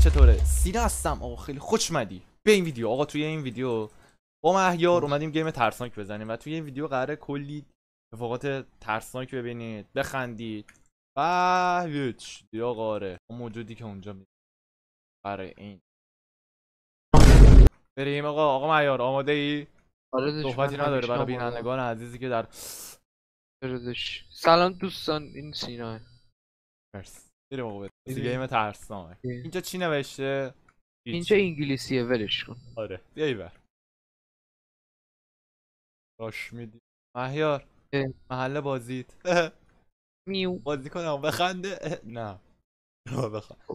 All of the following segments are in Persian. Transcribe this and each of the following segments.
چطوره؟ سینا هستم. آقا خیلی خوش اومدی به این ویدیو. آقا توی این ویدیو با مهیار اومدیم گیم ترسناک بزنیم و توی این ویدیو قراره کلی اتفاقات ترسناک ببینید، بخندید و هیچ دیگه. قاره موجودی که اونجا می برای این بریم. آقا مهیار آماده ای؟ آره صحبتی من نداره برای آمادم. بینندگان عزیزی که در سلام دوستان، این سینا. مرسی. بریم آقا بریم بریم. گیم ترسناک. اینجا چی نوشته؟ اینجا انگلیسیه، ولش کن. آره بیایی بر باش میدی مهیار محل بازیت. میو. بازی کنم بخنده؟ نه بخند.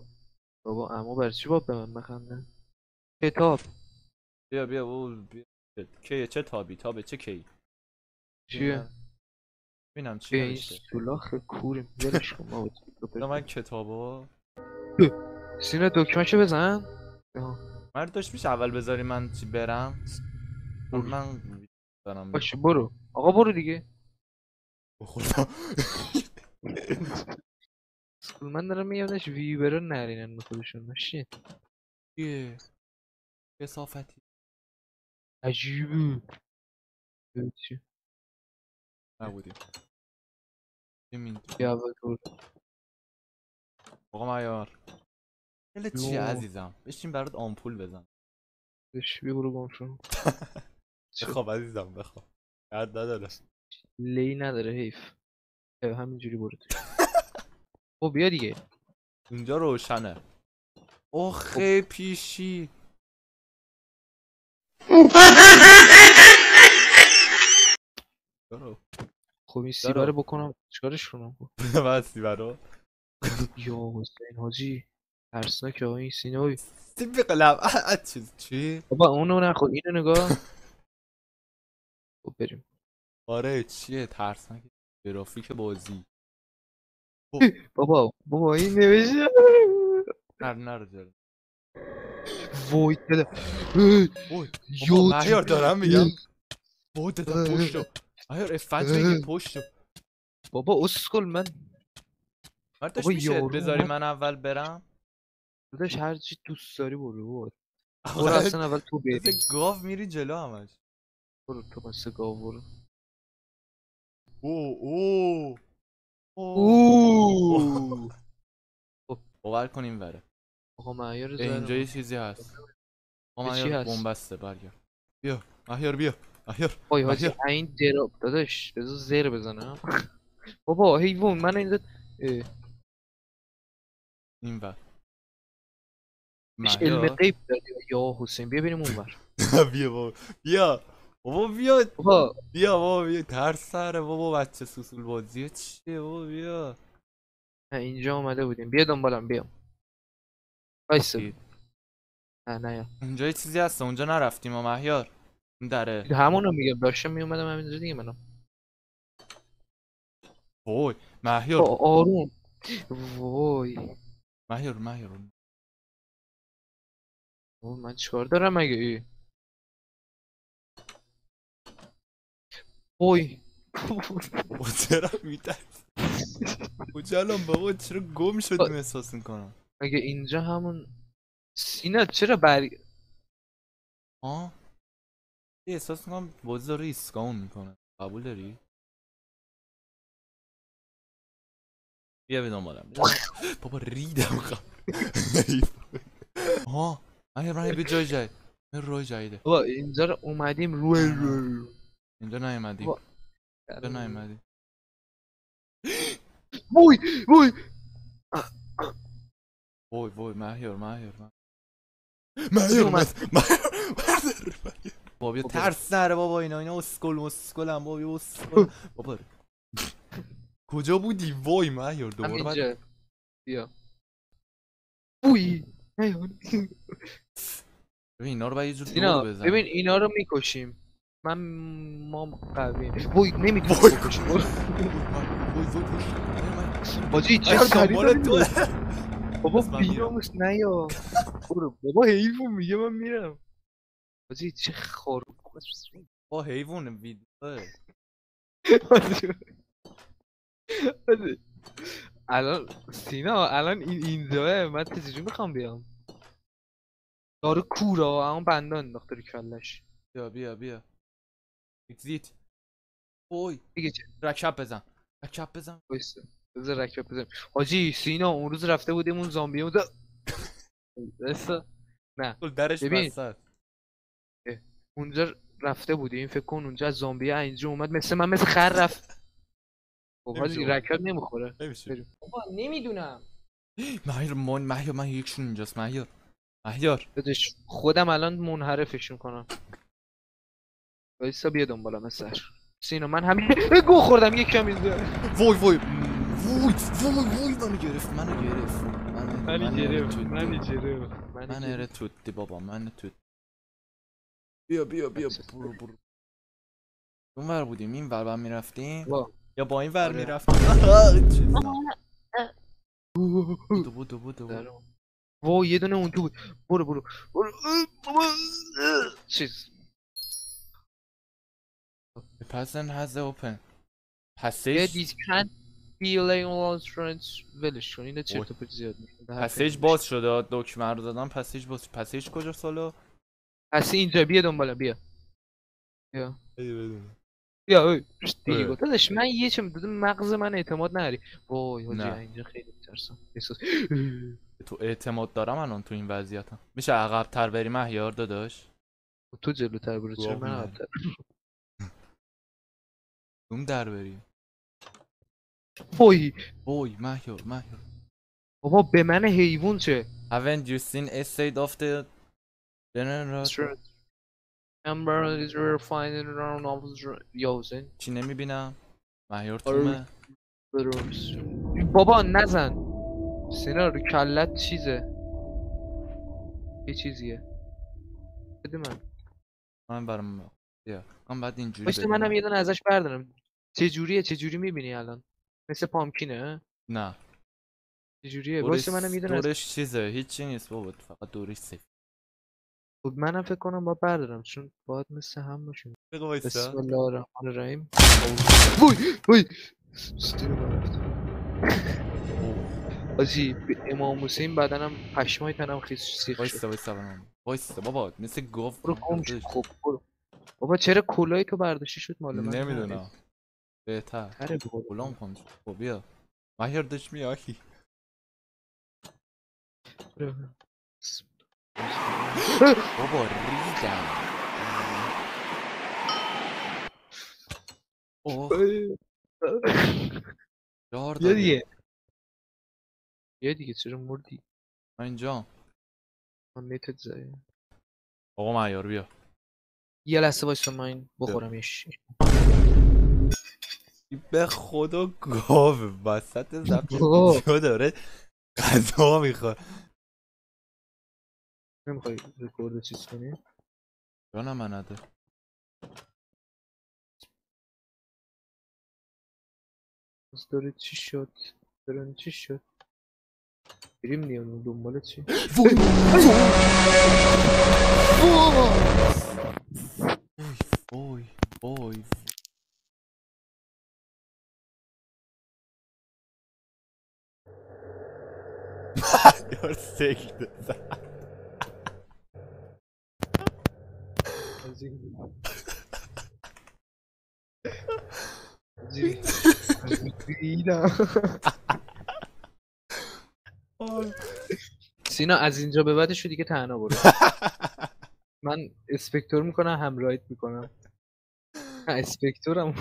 بابا عمو برای چی باید به من بخنده؟ کتاب. بیا بیا. کیه؟ چه تابه چه کی؟ چیه؟ ببینم چی این نوشته. سولاخ کوریم، ولش کن بابا. من کتابو سینا دکمه‌شو بزن. مرد داشت میشه اول بذاری من چی برم؟ من دارم باشه برو آقا، برو دیگه. بخودم. من دارم میگمش ویبرا نرینن به خودشون. ماشین چیه؟ کسافتی عجیبه. چی؟ نبودیم ببین بیا اول برو. آقا مهیار دلت چیه عزیزم؟ بشین برات آمپول بزن. بیا برو گم شو. بخواب عزیزم بخواب. درد نداره. لی نداره، حیف. همینجوری برو تو. خب بیا دیگه. اینجا روشنه. اوخه پیشی. خب این سیبه رو بکنم چیکارش کنم؟ بس سیبه یا حسین حاجی ترسناکه این سینوی. سیب قلب چی؟ بابا اونو نخور، اینو نگاه. خب بریم. آره چیه ترسناک؟ گرافیک بازی. بابا این نوشته نرو جلو. وای دادا. بابا مهیار دارم میگم. وای دادا پشتو. مهیار افت بگیر پشتو. بابا اسکل من. داشت میشه بذاری من اول برم؟ داداش هر چی دوست داری برو اصلا اول تو بری. مثل گاو میری جلو همش. برو تو مثل گاو برو. اوه باور کنیم بره. آقا مهیار اینجا یه چیزی هست. آقا مهیار بنبسته برگرد. بیا مهیار بیا مهیار. وای حاجی این دراب داداش بذار زیر بزنم. بابا حیوان من اینجا این ور مش علم غیب دادی یا حسین. بیا بریم اون ور. بیا بابا بیا بابا ترس سره بابا. بچه سوسول بازیه چیه بابا؟ بیا اینجا اومده بودیم، بیا دنبالم بیا. وایسا. نه اونجا یه چیزی هست اونجا نرفتیم ما مهیار. این دره همونو میگم، داشتم میومدم همینجا دیگه منم. وای مهیار آروم. وای مهیار من چیکار دارم مگه؟ وای بابا چرا میترس؟ کجالم بابا چرا گم شدیم احساس میکنم. مگه اینجا همون سینا چرا یه احساس میکنم بازی داره ایسکاون میکنه. قبول داری؟ بیا بدون بالم بابا ریدم من به جای جای روی جایده. بابا اینجا رو اومدیم روی اینجا نیومدیم. وای مهیار بابا ترس نره بابا. اینا اسکلم بابا کجا بودی؟ وای مهیار دوباره بیا. وای ببین اینا رو باید یه جور دور بزن. ببین اینا رو میکشیم. ما قوی. وای نمیتونیم بکشیم. باجی چه سری تو. بابا بیراموس نیا. برو بابا حیوان میگه من میرم. باجی چه خور با حیوان ویدیوه. الان سینا الان اینجاه من چجوری میخوام بیام؟ داره کورا اما بنده انداخته رو کلش. بیا اگزیت. اوی دیگه چه؟ رکب بزن وایسا بذار رکب بزنیم. حاجی سینا اون روز رفته بودیم اون زامبی اون وایسا. نه گل درش ببین وسط. اونجا رفته بودیم فکر کن اونجا از زامبی اینجا اومد مثل من مثل خر رفت. خب حاجی نمیشه. رکب نمیخوره. نمیشه. بریم. بابا نمیدونم. مهیار من یکشون اینجاست. مهیار داداش خودم الان منحرفشون کنم. وایسا بیا دنبالم سر. سینا من همین گو خوردم یک کم اینجا. وای منو گرفت من اره توتی بابا من توت. بیا برو اون ور بودیم این ور میرفتیم یا با این ور آره. میرفتیم. بودو وای یه دونه اون تو بود. برو چیز The person has the open Yeah, passage. these can't be like all strange ولش کن اینه چرت و پرت زیاد میگه. پسیج باز شده دکمه رو دادم. پسیج کجا سالو؟ پس اینجا بیا دنبالم بیا اوی دیگه گفت داداش من یه چه میدونم مغز من اعتماد نداری. وای حاجی اینجا خیلی میترسم. تو اعتماد دارم الان تو این وضعیتم. میشه عقب تر بری مهیار داداش؟ تو جلوتر برو چرا من عقب‌تر؟ اون در بری. وای مهیار بابا به من حیوان چه؟ Haven't you seen Essay of the General؟ Amber is refined around of یا حسین چی نمیبینم؟ مهیار تومه؟ بابا نزن سینا رو کلت چیزه یه چیزیه بده من برام بیا من بعد اینجوری باشه منم یه دونه ازش بردارم. چه جوری میبینی الان مثل پامکینه؟ نه چه جوریه؟ واسه منم یه دونه دورش چیزه هیچی نیست بابا فقط دورش سفید. خب منم فکر کنم با بردارم چون باید مثل هم باشه. بگو وایسا. بسم الله الرحمن الرحیم. وای آجی امام حسین بدنم پشمای تنم خیس سیخ شد. وایسا بابا مثل گاو برو گم شد. خب برو بابا چرا کلاه تو برداشتی شد مال من؟ نمیدونم بهتر کلاه کن. خب بیا مهیار دش میاکی بابا ریدم. یه دیگه چرا مردی؟ من اینجا من نیتت زایی. آقا مهیار بیا یه لحظه وایسا من این بخورمش. به خدا گاو وسط زفت ویدیو داره غذا میخواد. نمیخوای رکورد چیز کنی؟ جانم من نده. بس داره چی شد؟ بریم دیگه دنبال چی؟ وای مهیار سکته زد. سینا از اینجا به بعدشو دیگه تنها برو. من اسپکتور میکنم همراهیت میکنم. اسپکتورم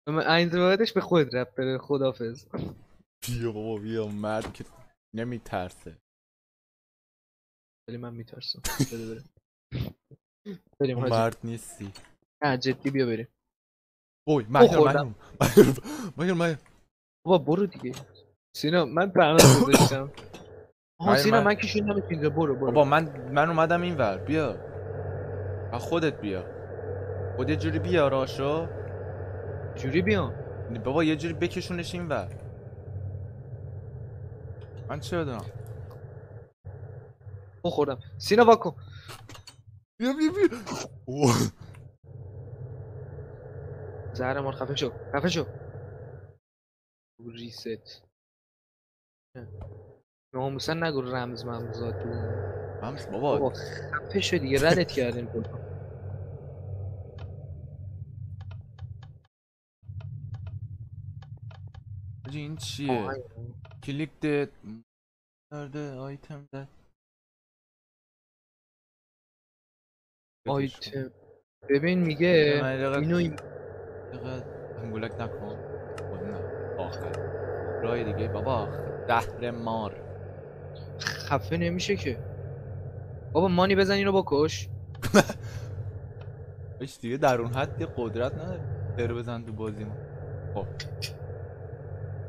من اینجا به بعدش به خود رب بره. خدافظ. بیا بابا بیا مرد که نمیترسه. ولی من میترسم. بریم حاجی. مرد نیستی. نه جدی بیا بریم. اوی مهیار بابا برو دیگه. سینا من تنها گذاشتم. سینا من که شدم اینجا برو بابا من اومدم این ور. بیا با خودت بیا. خود یه جوری بیا راشو. جوری بیام بابا یه جوری بکشونش این ور. من چه بدونم. خوردم. سینا واکن. بیا زهر مار خفه شو. ریست ناموسن نگو رمز ممزات. همس بابا بابا خفه شو دیگه، ردت کردیم تو. حاجی این چیه؟ کلیک ده nerede آیتم ده آیتم ببین میگه من اینو دقیقه انگولک نکن خب نه آخر رای دیگه بابا دهر مار خفه نمیشه که. بابا مانی بزن اینو بکش. اش دیگه در اون حد یه قدرت نداره در بزن تو بازی ما. خب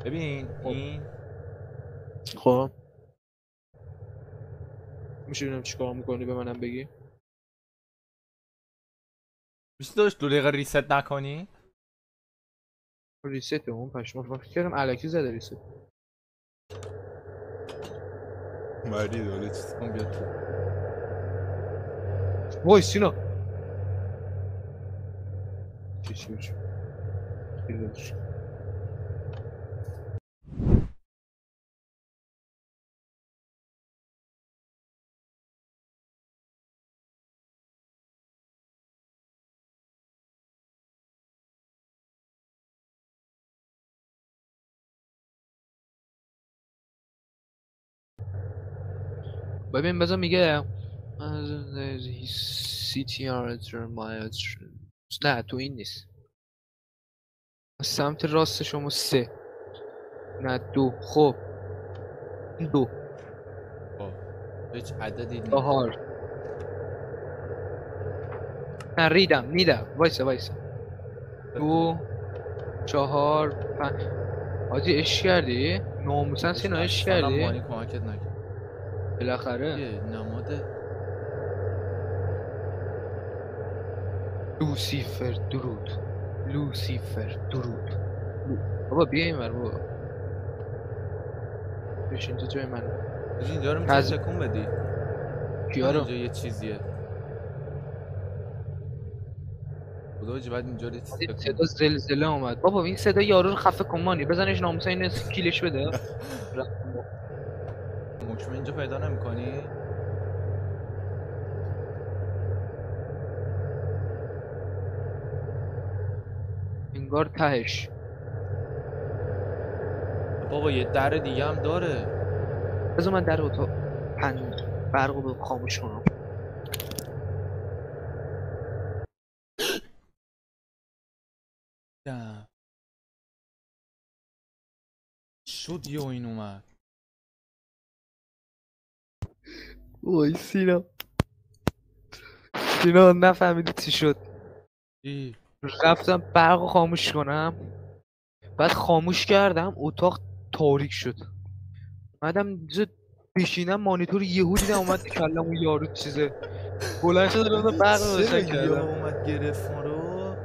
ببین این خب میشه ببینم چیکار میکنی به منم بگی. دوست داشت 2 دقیقه ریست نکنی؟ ریست اون پشما، فکر کردم الکی زده ریست. مردی دوله چیز کن بیاد تو وای سینا چی میشه. ببین بذار میگه نه تو این نیست، سمت راست شما 3 نه 2. خب این 2 خب هیچ عددی نیست 4 نه ریدم وایسا 2 4 5. حاجی اش کردی؟ ناموسن سینا اش کردی؟ مانی کمکت نکرد بالاخره یه نماد لوسیفر درود. بابا بیا این ور بابا، بشین تو جای من. حاجی اینجا رو میتونی تکون بدی کیا رو؟ اینجا یه چیزیه خدا حاجی بعد اینجا یه چیز تکون صدا زلزله اومد. بابا این صدا یارو رو خفه کن مانی، بزنش ناموسن این کیلش بده. مکشمه اینجا پیدا نمی کنی؟ انگار تهش. بابا یه در دیگه هم داره بذار من در اتاق برقو به خاموش کنم. شد یه این اومد وای سینا نفهمیدی چی شد. ای رفتم برقو خاموش کنم، بعد خاموش کردم اتاق تاریک شد. اومدم اینجا بشینم مانیتور یهو دیدم اومد کلم اون یارو چیزه بلند شد رفتم برق رو روشن چرا کردم. اومد گرفت ما رو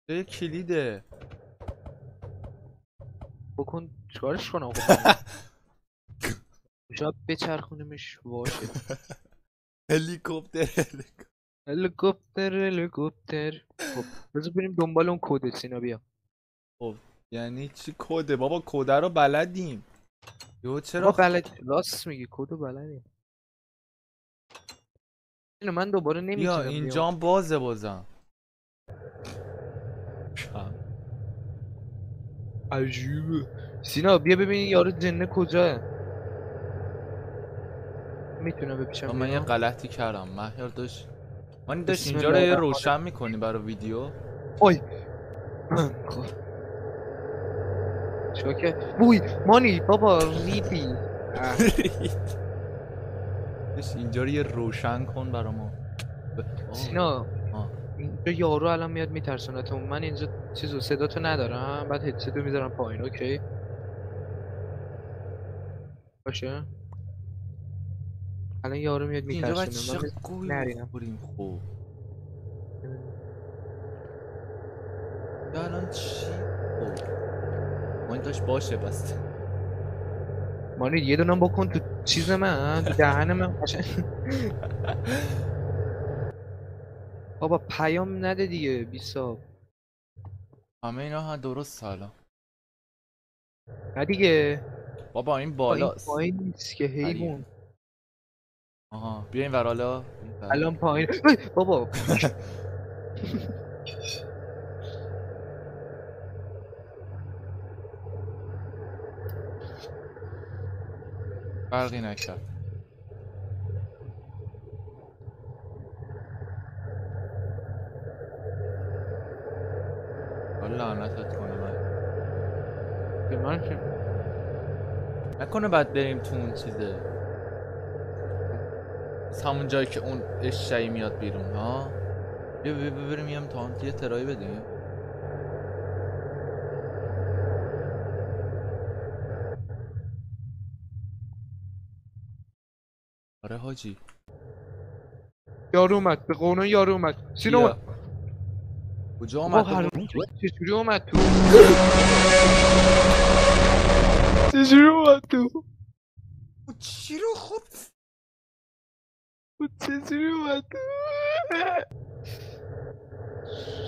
یه کلیده بکن چیکارش کنم خب شاید بچرخونیمش باشه. هلیکوپتر هلیکوپتر. خب بذار بریم دنبال اون کد سینا بیا. خب یعنی چی کده بابا کده رو بلدیم یو چرا بابا بلد راست میگی کدو بلدیم. اینو من دوباره بیا نمیتونم اینجا هم بازه بازم عجیبه. سینا بیا ببین یارو جنه کجاه. میتونم بپیشم من یه بیام. غلطی کردم مهیار داشت من داشت بسم اینجا رو الله یه الرحمن روشن میکنی برای ویدیو وای خب چاکه وای مانی بابا ریدی. داشت اینجا رو یه روشن کن برا ما سینا آه. اینجا یارو الان میاد میترسونتون. من اینجا چیزو صداتو ندارم، بعد هدستو میذارم پایین. اوکی باشه. الان یارو میاد اینجا باید میترسونه چه من گوی نرینم. بخوریم خوب یا الان چی خب این داشت باشه بس مانی یه دونم بکن تو چیز من تو دهن من قشنگ. بابا پیام نده دیگه بیسا. همه اینا ها درست حالا نه دیگه بابا این با این بالاست پایین نیست که حیوان. آها بیا این ور حالا. الان پایین بابا فرقی نکرد. حالا لعنتت کنه من. به من چه؟ نکنه بعد بریم تو اون چیزه، از همون جایی که اون اشعی میاد بیرون. ها بیا بریم یه امتحان یه ترایی بدیم. آره حاجی. یارو اومد، به قرآن یارو اومد. سینا بیا. اومد. کجا بابا اومد؟ چجوری اومد تو؟ چجوری اومد تو؟ چی رو خب چجوری اومد تو؟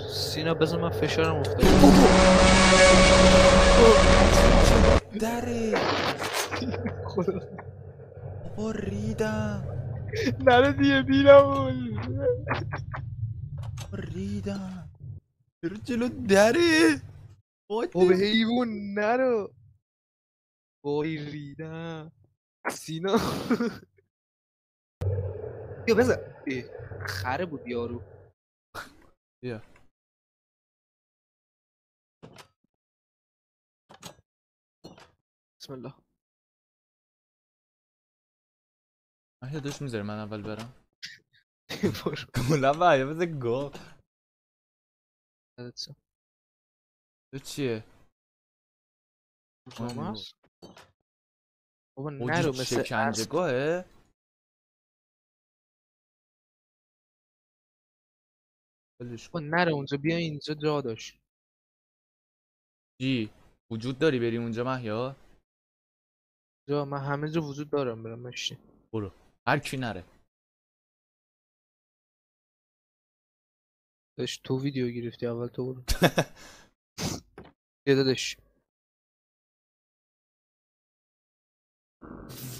سینا بذار من فشارم افتاد. دره خدا بابا ریدم نره دیگه بیرمون. ریدم چرا جلو دره بابا حیوان نرو. وای ریدم سینا. بیا بذار خره بود یارو. بیا بسم الله. من یادش میذاری من اول برم. برو. کلا باید بذار گفت تو چیه؟ روزنامه‌ست؟ بابا اوجی نرو مثل شکنجه اسب. گاهه؟ ولش کن. بابا نرو اونجا، بیا اینجا جا داشت. چی؟ وجود داری بری اونجا مهیار؟ جا من همه جا وجود دارم، برم مشتی. برو هر کی نره. داشت تو ویدیو گرفتی اول، تو برو. یه دادش.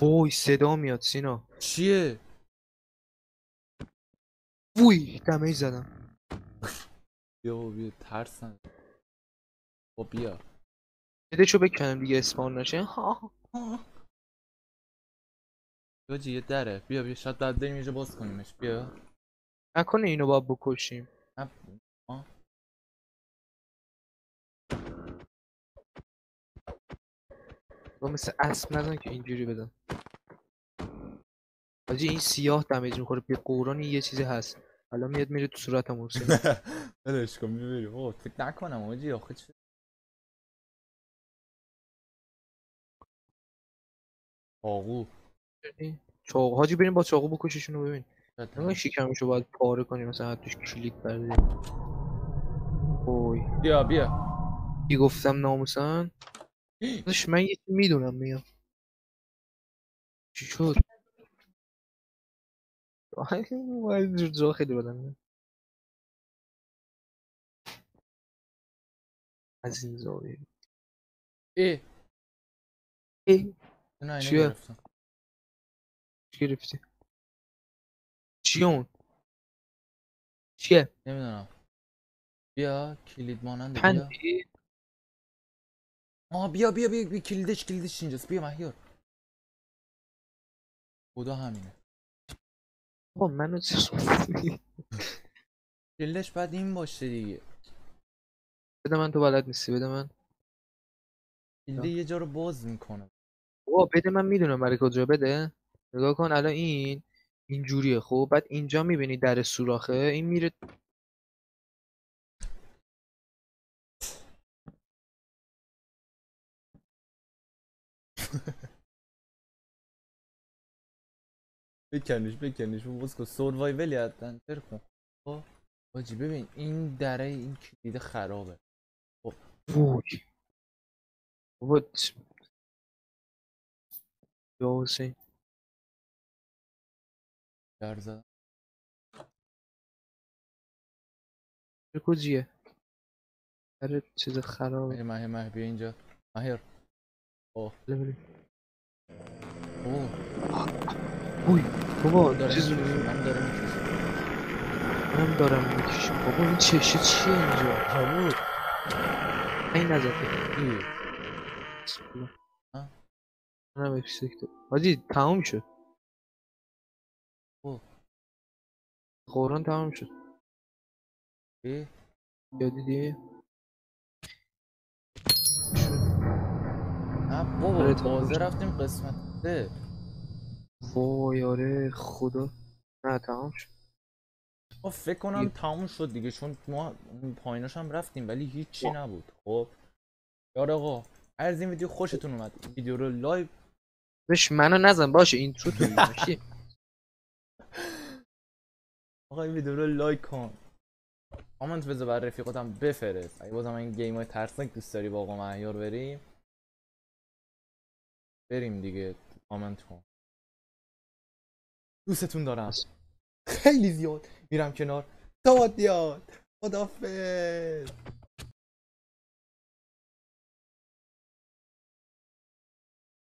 وای صدا میاد سینا. چیه؟ وای دمه زدم. بیا بابا بیا ترسن. خب بیا بدشو بکنم دیگه اسپان نشه. ها یه دره. بیا شاید بعد بریم اینجا باز کنیمش. بیا نکنه اینو باید بکشیم. با مثل اسب نزن که اینجوری بدن. حاجی این سیاه دمیج میخوره، به قرآن یه چیزی هست الان میاد میره تو صورتمون. سینا ولش کن میبریم. اوه فکر نکنم حاجی آخه چه آقو چاقو. حاجی بریم با چاقو بکشیشونو ببین. نمیدونم شکمشو باید پاره کنیم مثلا حد توش کلید بردیم. اوی بیا کی گفتم ناموسن؟ داش من یه چیزی میدونم میام. چی شد؟ جا خیلی بدن از این زاویه. ای ای نه اینه چیه؟ گرفتم. چی گرفتی؟ چیه اون؟ چیه؟ نمیدونم. بیا کلید ماننده. بیا پنجی؟ بیا کلیدش اینجاست. بیا مهیار خدا همینه. با منو چرا کلیدش بعد این باشه دیگه. بده من، تو بلد نیستی بده من. کلید یه جا رو باز میکنه. بابا بده من، میدونم برای کجا. بده نگاه کن الان این اینجوریه خب، بعد اینجا میبینی در سوراخه این میره. بکنش باز کن. سروایولی حتما تر کن. خب حاجی ببین این دره این کلید خرابه. وای بابا یا حسین در زدم. چه کجیه؟ در چیز خرابه. مهیار بیا اینجا مهیار. اوه بله. اوه وای بابا داره چیز میکشه، من داره میکشه. من دارم میکشم. بابا این چشه چیه اینجا؟ همون این نزده. ها؟ نه اپسیکت حاجی تموم شد. اوه. قرآن تموم شد. ای یا دیدی؟ نه بابا آره، تموم تازه شد. رفتیم قسمت 3. وای آره خدا. نه تموم شد. فکر کنم تموم شد دیگه، چون ما اون پاییناش هم رفتیم ولی هیچی نبود. خب یار آقا از این ویدیو خوشتون اومد این ویدیو رو لایک بش منو نزن باشه اینترو تو دیگه. آقا این ویدیو رو لایک کن، کامنت بذار بر رفیقاتم بفرست. اگه بازم این گیم های ترسناک دوست داری با آقا مهیار بریم دیگه، کامنت کن. دوستتون دارم خیلی زیاد. میرم کنار. تا دیاد خدافظ.